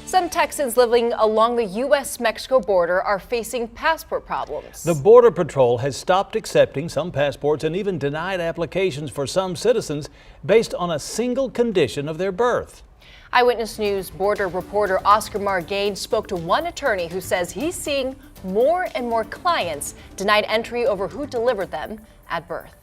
Some Texans living along the U.S.-Mexico border are facing passport problems. The Border Patrol has stopped accepting some passports and even denied applications for some citizens based on a single condition of their birth. Eyewitness News border reporter Oscar Margain spoke to one attorney who says he's seeing more and more clients denied entry over who delivered them at birth.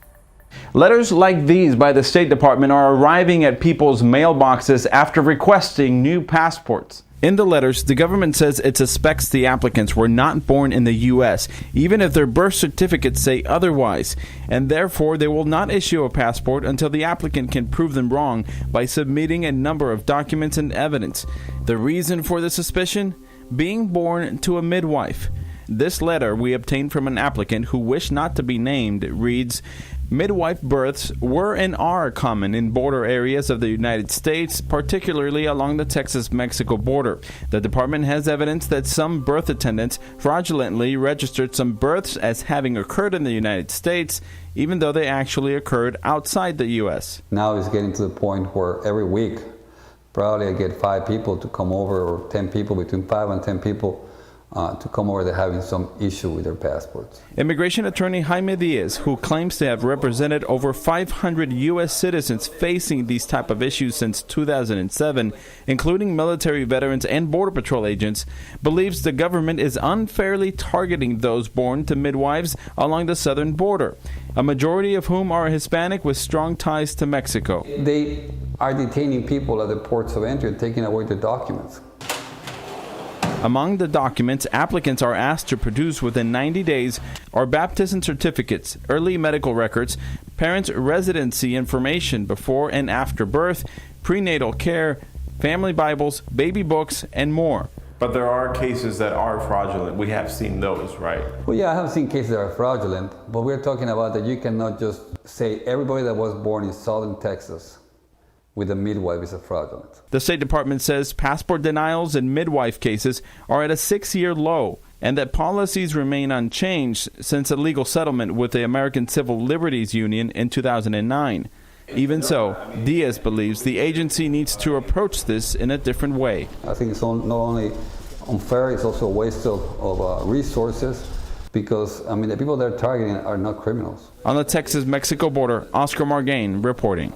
Letters like these by the State Department are arriving at people's mailboxes after requesting new passports. In the letters, the government says it suspects the applicants were not born in the U.S., even if their birth certificates say otherwise, and therefore they will not issue a passport until the applicant can prove them wrong by submitting a number of documents and evidence. The reason for the suspicion? Being born to a midwife. This letter we obtained from an applicant who wished not to be named reads, "Midwife births were and are common in border areas of the United States, particularly along the Texas-Mexico border. The department has evidence that some birth attendants fraudulently registered some births as having occurred in the United States, even though they actually occurred outside the U.S. Now it's getting to the point where every week, probably I get 5 people to come over, or 10 people, between 5 and 10 people, to come over, they're having some issue with their passports." Immigration attorney Jaime Diaz, who claims to have represented over 500 U.S. citizens facing these type of issues since 2007, including military veterans and Border Patrol agents, believes the government is unfairly targeting those born to midwives along the southern border, a majority of whom are Hispanic with strong ties to Mexico. They are detaining people at the ports of entry and taking away their documents. Among the documents applicants are asked to produce within 90 days are baptism certificates, early medical records, parents' residency information before and after birth, prenatal care, family Bibles, baby books, and more. But there are cases that are fraudulent. We have seen those, right? Well, yeah, I have seen cases that are fraudulent, but we're talking about that you cannot just say everybody that was born in southern Texas with a midwife is a fraudulent. The State Department says passport denials in midwife cases are at a 6-year low, and that policies remain unchanged since a legal settlement with the American Civil Liberties Union in 2009. Even so, Diaz believes the agency needs to approach this in a different way. I think it's not only unfair, it's also a waste of resources, because, I mean, the people they're targeting are not criminals. On the Texas-Mexico border, Oscar Margain reporting.